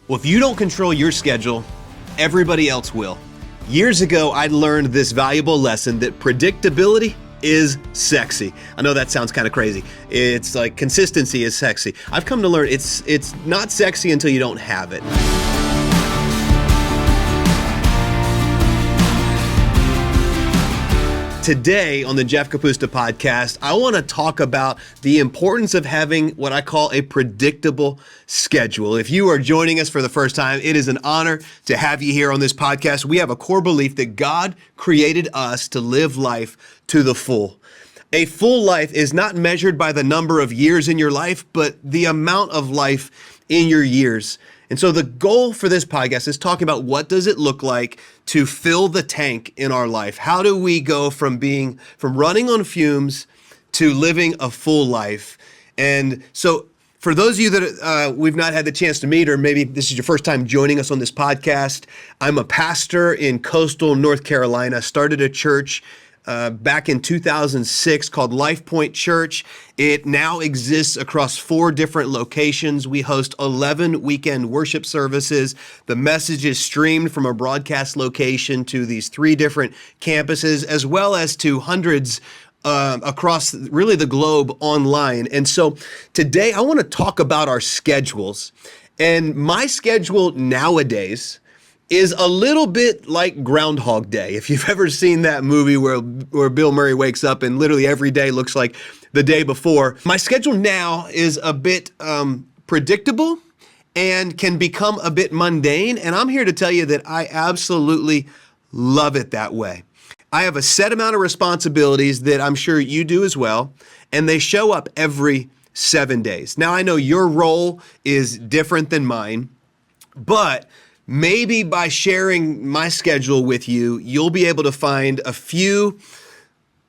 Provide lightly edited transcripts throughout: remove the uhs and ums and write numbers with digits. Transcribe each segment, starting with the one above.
Well, if you don't control your schedule, everybody else will. Years ago, I learned this valuable lesson that predictability is sexy. I know that sounds kind of crazy. It's like consistency is sexy. I've come to learn it's not sexy until you don't have it. Today on the Jeff Kapusta podcast, I want to talk about the importance of having what I call a predictable schedule. If you are joining us for the first time, it is an honor to have you here on this podcast. We have a core belief that God created us to live life to the full. A full life is not measured by the number of years in your life, but the amount of life in your years. And so the goal for this podcast is talking about what does it look like to fill the tank in our life? How do we go from running on fumes to living a full life? And so for those of you that we've not had the chance to meet, or maybe this is your first time joining us on this podcast, I'm a pastor in coastal North Carolina, started a church back in 2006 called Life Point Church. It now exists across 4 different locations. We host 11 weekend worship services. The message is streamed from a broadcast location to these 3 different campuses, as well as to hundreds across really the globe online. And so today I want to talk about our schedules. And my schedule nowadays is a little bit like Groundhog Day. If you've ever seen that movie where Bill Murray wakes up and literally every day looks like the day before. My schedule now is a bit predictable and can become a bit mundane. And I'm here to tell you that I absolutely love it that way. I have a set amount of responsibilities that I'm sure you do as well, and they show up every 7 days. Now, I know your role is different than mine, but maybe by sharing my schedule with you, you'll be able to find a few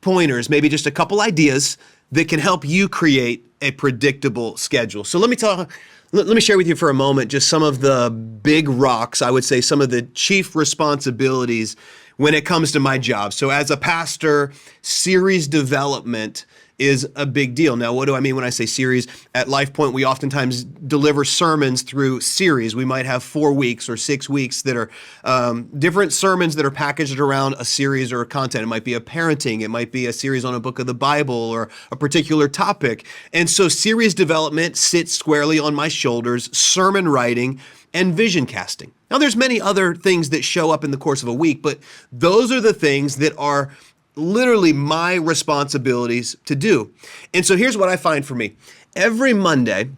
pointers, maybe just a couple ideas that can help you create a predictable schedule. So let me share with you for a moment just some of the big rocks, I would say some of the chief responsibilities when it comes to my job. So as a pastor, series development is a big deal. Now, what do I mean when I say series? At Life Point, we oftentimes deliver sermons through series. We might have 4 weeks or 6 weeks that are different sermons that are packaged around a series or a content. It might be a parenting. It might be a series on a book of the Bible or a particular topic. And so series development sits squarely on my shoulders, sermon writing and vision casting. Now, there's many other things that show up in the course of a week, but those are the things that are literally my responsibilities to do. And so here's what I find for me. Every Monday,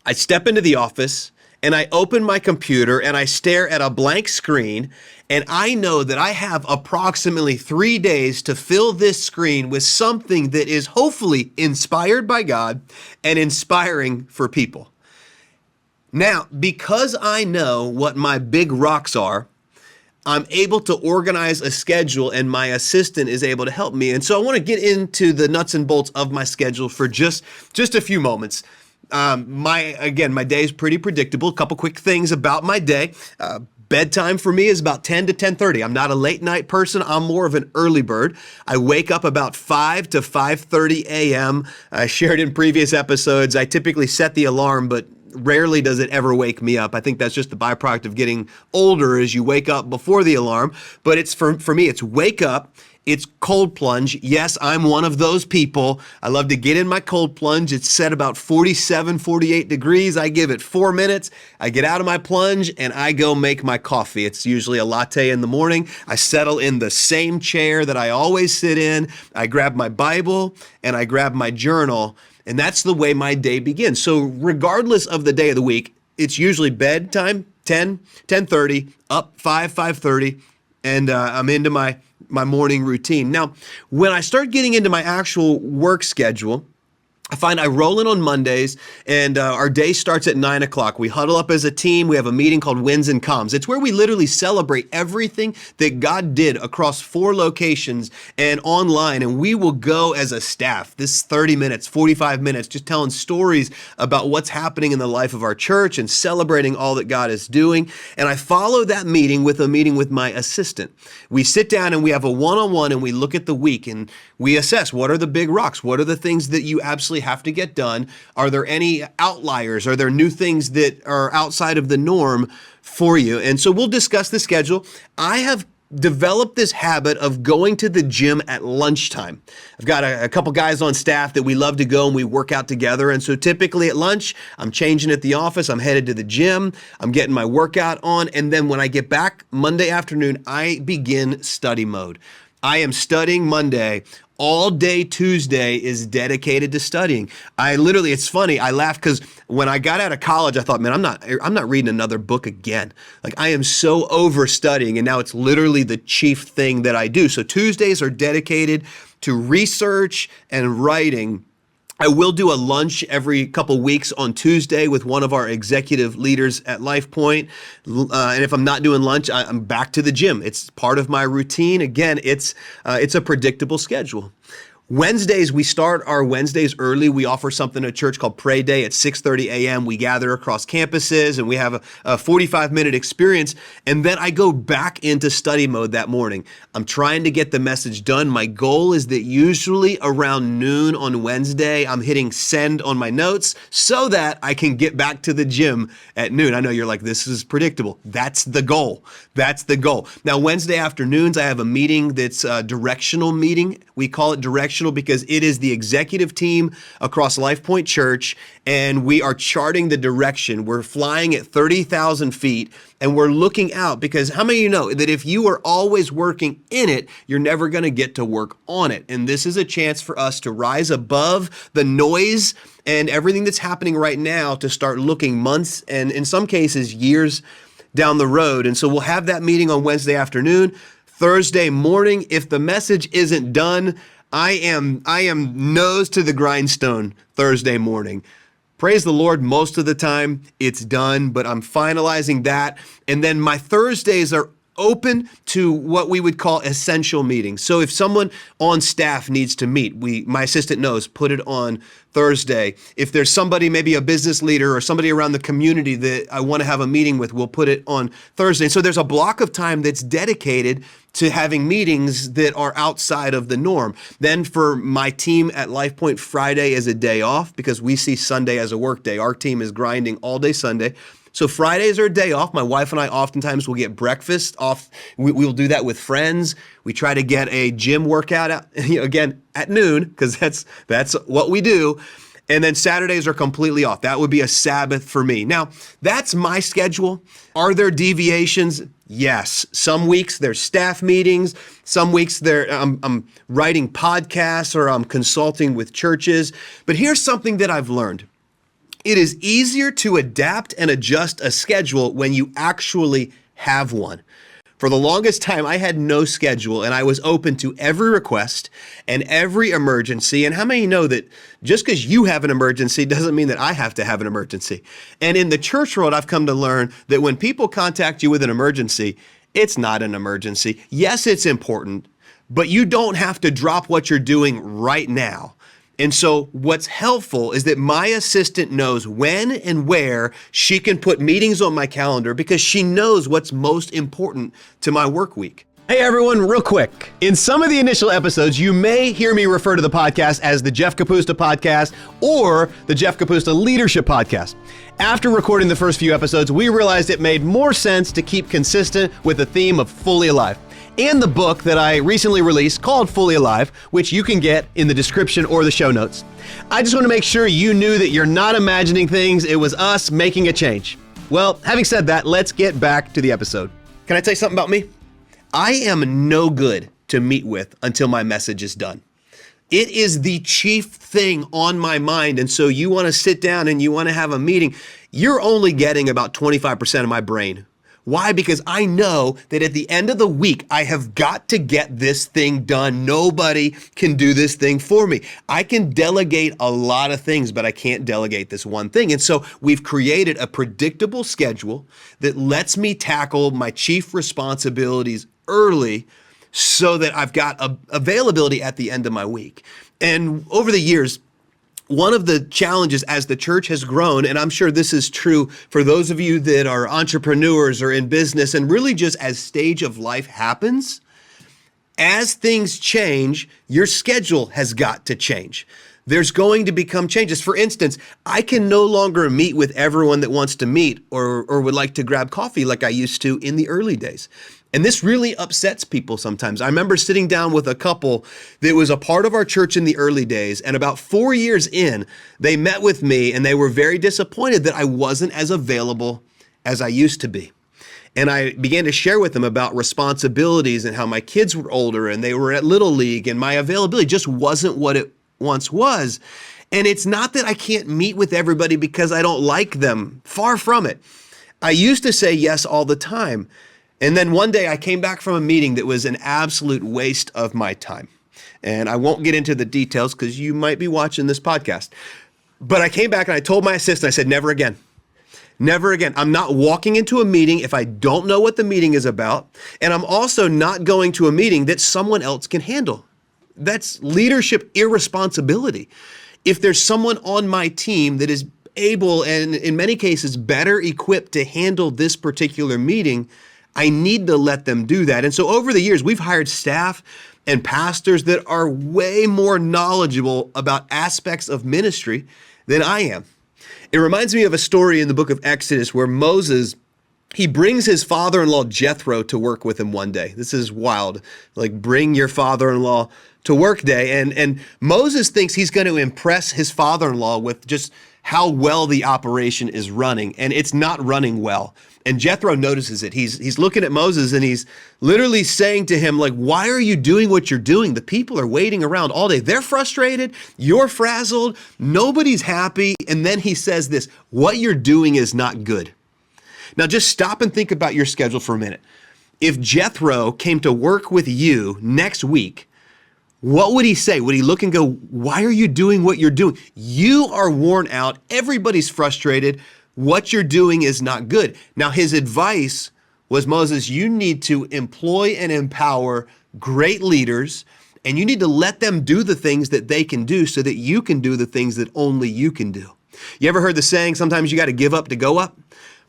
I step into the office and I open my computer and I stare at a blank screen, and I know that I have approximately 3 days to fill this screen with something that is hopefully inspired by God and inspiring for people. Now, because I know what my big rocks are, I'm able to organize a schedule, and my assistant is able to help me. And so I want to get into the nuts and bolts of my schedule for just a few moments. My day is pretty predictable. A couple quick things about my day. Bedtime for me is about 10 to 10:30. I'm not a late night person. I'm more of an early bird. I wake up about 5 to 5:30 a.m. I shared in previous episodes, I typically set the alarm, but rarely does it ever wake me up. I think that's just the byproduct of getting older as you wake up before the alarm. But it's for me, it's wake up, it's cold plunge. Yes, I'm one of those people. I love to get in my cold plunge. It's set about 47, 48 degrees. I give it 4 minutes. I get out of my plunge and I go make my coffee. It's usually a latte in the morning. I settle in the same chair that I always sit in. I grab my Bible and I grab my journal. And that's the way my day begins. So regardless of the day of the week, it's usually bedtime, 10, 10:30, up 5:30, and I'm into my morning routine. Now, when I start getting into my actual work schedule, I find I roll in on Mondays, and our day starts at 9 o'clock. We huddle up as a team. We have a meeting called Wins and Comes. It's where we literally celebrate everything that God did across 4 locations and online, and we will go as a staff. This 30 minutes, 45 minutes, just telling stories about what's happening in the life of our church and celebrating all that God is doing. And I follow that meeting with a meeting with my assistant. We sit down and we have a one-on-one, and we look at the week, and we assess what are the big rocks, what are the things that you absolutely actually have to get done? Are there any outliers? Are there new things that are outside of the norm for you? And so we'll discuss the schedule. I have developed this habit of going to the gym at lunchtime. I've got a couple guys on staff that we love to go and we work out together. And so typically at lunch, I'm changing at the office, I'm headed to the gym, I'm getting my workout on. And then when I get back Monday afternoon, I begin study mode. I am studying Monday. All day Tuesday is dedicated to studying. It's funny, I laugh because when I got out of college, I thought, man, I'm not reading another book again. Like, I am so over studying, and now it's literally the chief thing that I do. So Tuesdays are dedicated to research and writing. I will do a lunch every couple weeks on Tuesday with one of our executive leaders at LifePoint. And if I'm not doing lunch, I'm back to the gym. It's part of my routine. Again, it's a predictable schedule. Wednesdays, we start our Wednesdays early. We offer something at church called Pray Day at 6:30 a.m. We gather across campuses and we have a 45-minute experience. And then I go back into study mode that morning. I'm trying to get the message done. My goal is that usually around noon on Wednesday, I'm hitting send on my notes so that I can get back to the gym at noon. I know you're like, this is predictable. That's the goal. That's the goal. Now, Wednesday afternoons, I have a meeting that's a directional meeting. We call it directional because it is the executive team across LifePoint Church, and we are charting the direction. We're flying at 30,000 feet, and we're looking out because how many of you know that if you are always working in it, you're never going to get to work on it? And this is a chance for us to rise above the noise and everything that's happening right now to start looking months and in some cases years down the road. And so we'll have that meeting on Wednesday afternoon. Thursday morning, if the message isn't done, I am nose to the grindstone Thursday morning. Praise the Lord, most of the time it's done, but I'm finalizing that. And then my Thursdays are open to what we would call essential meetings. So if someone on staff needs to meet, my assistant knows, put it on Thursday. If there's somebody, maybe a business leader or somebody around the community that I want to have a meeting with, we'll put it on Thursday. So there's a block of time that's dedicated to having meetings that are outside of the norm. Then for my team at LifePoint, Friday is a day off because we see Sunday as a work day. Our team is grinding all day Sunday. So Fridays are a day off. My wife and I oftentimes will get breakfast off. We'll do that with friends. We try to get a gym workout out, again, at noon, because that's what we do. And then Saturdays are completely off. That would be a Sabbath for me. Now, that's my schedule. Are there deviations? Yes. Some weeks there's staff meetings. Some weeks I'm writing podcasts or I'm consulting with churches. But here's something that I've learned. It is easier to adapt and adjust a schedule when you actually have one. For the longest time, I had no schedule and I was open to every request and every emergency. And how many know that just because you have an emergency doesn't mean that I have to have an emergency? And in the church world, I've come to learn that when people contact you with an emergency, it's not an emergency. Yes, it's important, but you don't have to drop what you're doing right now. And so what's helpful is that my assistant knows when and where she can put meetings on my calendar because she knows what's most important to my work week. Hey everyone, real quick. In some of the initial episodes, you may hear me refer to the podcast as the Jeff Capusta Podcast or the Jeff Capusta Leadership Podcast. After recording the first few episodes, we realized it made more sense to keep consistent with the theme of Fully Alive and the book that I recently released called Fully Alive, which you can get in the description or the show notes. I just want to make sure you knew that you're not imagining things. It was us making a change. Well, having said that, let's get back to the episode. Can I tell you something about me? I am no good to meet with until my message is done. It is the chief thing on my mind. And so you want to sit down and you want to have a meeting. You're only getting about 25% of my brain. Why? Because I know that at the end of the week, I have got to get this thing done. Nobody can do this thing for me. I can delegate a lot of things, but I can't delegate this one thing. And so we've created a predictable schedule that lets me tackle my chief responsibilities early so that I've got availability at the end of my week. And over the years, one of the challenges as the church has grown, and I'm sure this is true for those of you that are entrepreneurs or in business, and really just as stage of life happens, as things change, your schedule has got to change. there's going to become changes. For instance, I can no longer meet with everyone that wants to meet or would like to grab coffee like I used to in the early days. And this really upsets people sometimes. I remember sitting down with a couple that was a part of our church in the early days, and about 4 years in, they met with me and they were very disappointed that I wasn't as available as I used to be. And I began to share with them about responsibilities and how my kids were older and they were at Little League and my availability just wasn't what it once was. And it's not that I can't meet with everybody because I don't like them. Far from it. I used to say yes all the time. And then one day I came back from a meeting that was an absolute waste of my time. And I won't get into the details because you might be watching this podcast. But I came back and I told my assistant, I said, never again. Never again. I'm not walking into a meeting if I don't know what the meeting is about. And I'm also not going to a meeting that someone else can handle. That's leadership irresponsibility. If there's someone on my team that is able and in many cases better equipped to handle this particular meeting, I need to let them do that. And so over the years, we've hired staff and pastors that are way more knowledgeable about aspects of ministry than I am. It reminds me of a story in the book of Exodus where Moses, he brings his father-in-law Jethro to work with him one day. This is wild. Like, bring your father-in-law to work day. And Moses thinks he's going to impress his father-in-law with just how well the operation is running. And it's not running well. And Jethro notices it. He's looking at Moses and he's literally saying to him, like, why are you doing what you're doing? The people are waiting around all day. They're frustrated. You're frazzled. Nobody's happy. And then he says this, what you're doing is not good. Now just stop and think about your schedule for a minute. If Jethro came to work with you next week, what would he say? Would he look and go, why are you doing what you're doing? You are worn out. Everybody's frustrated. What you're doing is not good. Now, his advice was, Moses, you need to employ and empower great leaders, and you need to let them do the things that they can do so that you can do the things that only you can do. You ever heard the saying, sometimes you got to give up to go up?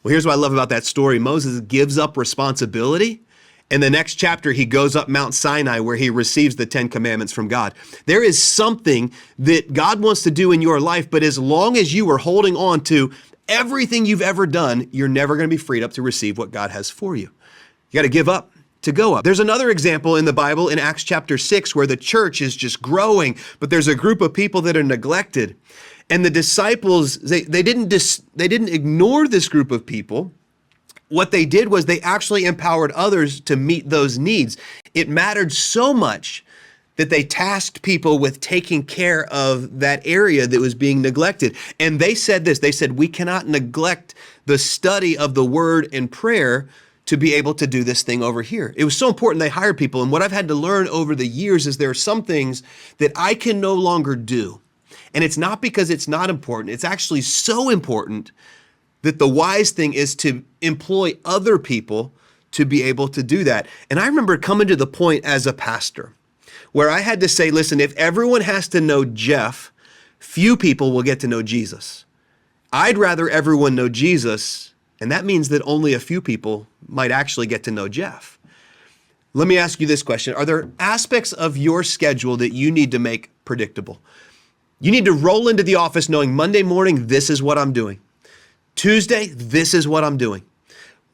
Well, here's what I love about that story. Moses gives up responsibility. In the next chapter, he goes up Mount Sinai where he receives the 10 commandments from God. There is something that God wants to do in your life, but as long as you are holding on to everything you've ever done, you're never going to be freed up to receive what God has for you. You got to give up to go up. There's another example in the Bible in Acts chapter 6 where the church is just growing, but there's a group of people that are neglected. And the disciples, they didn't ignore this group of people. What they did was they actually empowered others to meet those needs. It mattered so much that they tasked people with taking care of that area that was being neglected. And they said this, they said, we cannot neglect the study of the word and prayer to be able to do this thing over here. It was so important they hired people. And what I've had to learn over the years is there are some things that I can no longer do. And it's not because it's not important. It's actually so important that the wise thing is to employ other people to be able to do that. And I remember coming to the point as a pastor where I had to say, listen, if everyone has to know Jeff, few people will get to know Jesus. I'd rather everyone know Jesus, and that means that only a few people might actually get to know Jeff. Let me ask you this question. Are there aspects of your schedule that you need to make predictable? You need to roll into the office knowing Monday morning, this is what I'm doing. Tuesday, this is what I'm doing.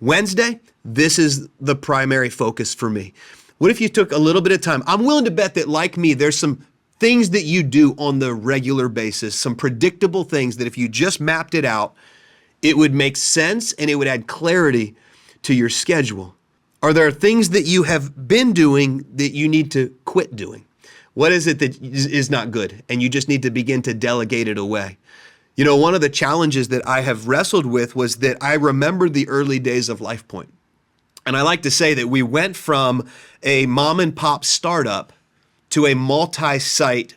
Wednesday, this is the primary focus for me. What if you took a little bit of time? I'm willing to bet that, like me, there's some things that you do on the regular basis, some predictable things that if you just mapped it out, it would make sense and it would add clarity to your schedule. Are there things that you have been doing that you need to quit doing? What is it that is not good and you just need to begin to delegate it away? You know, one of the challenges that I have wrestled with was that I remembered the early days of LifePoint. And I like to say that we went from a mom and pop startup to a multi-site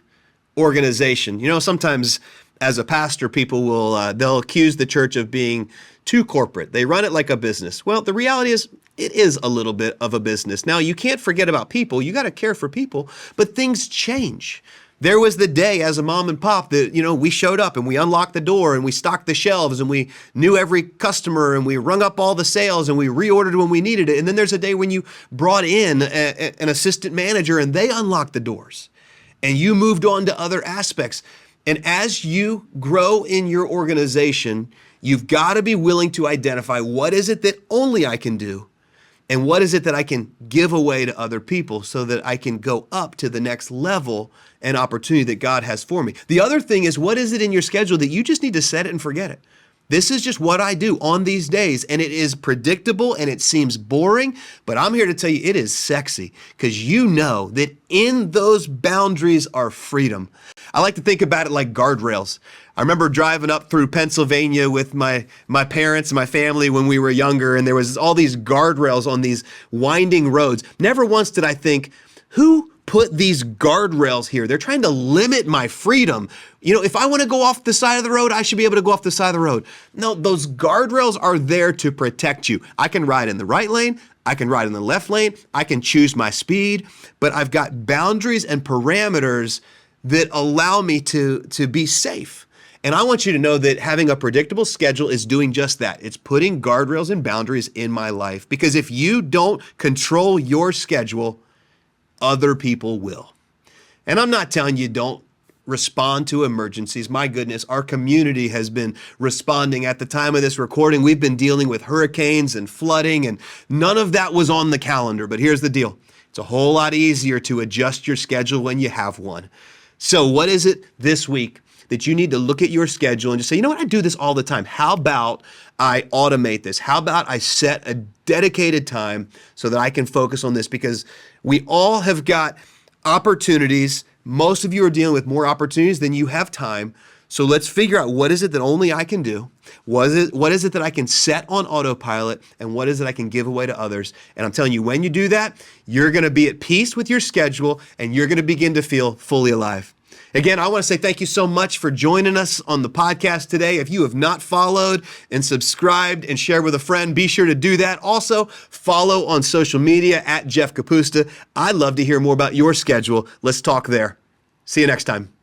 organization. You know, sometimes as a pastor, people will, they'll accuse the church of being too corporate. They run it like a business. Well, the reality is it is a little bit of a business. Now, you can't forget about people. You got to care for people, but things change. There was the day as a mom and pop that, you know, we showed up and we unlocked the door and we stocked the shelves and we knew every customer and we rung up all the sales and we reordered when we needed it. And then there's a day when you brought in an assistant manager and they unlocked the doors and you moved on to other aspects. And as you grow in your organization, you've got to be willing to identify what is it that only I can do and what is it that I can give away to other people so that I can go up to the next level and opportunity that God has for me. The other thing is, what is it in your schedule that you just need to set it and forget it? This is just what I do on these days, and it is predictable and it seems boring, but I'm here to tell you it is sexy because you know that in those boundaries are freedom. I like to think about it like guardrails. I remember driving up through Pennsylvania with my parents and my family when we were younger, and there was all these guardrails on these winding roads. Never once did I think, who put these guardrails here? They're trying to limit my freedom. You know, if I want to go off the side of the road, I should be able to go off the side of the road. No, those guardrails are there to protect you. I can ride in the right lane. I can ride in the left lane. I can choose my speed, but I've got boundaries and parameters that allow me to be safe. And I want you to know that having a predictable schedule is doing just that. It's putting guardrails and boundaries in my life, because if you don't control your schedule, other people will. And I'm not telling you don't respond to emergencies. My goodness, our community has been responding. At the time of this recording, we've been dealing with hurricanes and flooding, and none of that was on the calendar. But here's the deal. It's a whole lot easier to adjust your schedule when you have one. So what is it this week that you need to look at your schedule and just say, you know what, I do this all the time. How about I automate this? How about I set a dedicated time so that I can focus on this? Because we all have got opportunities. Most of you are dealing with more opportunities than you have time. So let's figure out, what is it that only I can do? What is it that I can set on autopilot? And what is it I can give away to others? And I'm telling you, when you do that, you're going to be at peace with your schedule and you're going to begin to feel fully alive. Again, I want to say thank you so much for joining us on the podcast today. If you have not followed and subscribed and shared with a friend, be sure to do that. Also, follow on social media at Jeff Kapusta. I'd love to hear more about your schedule. Let's talk there. See you next time.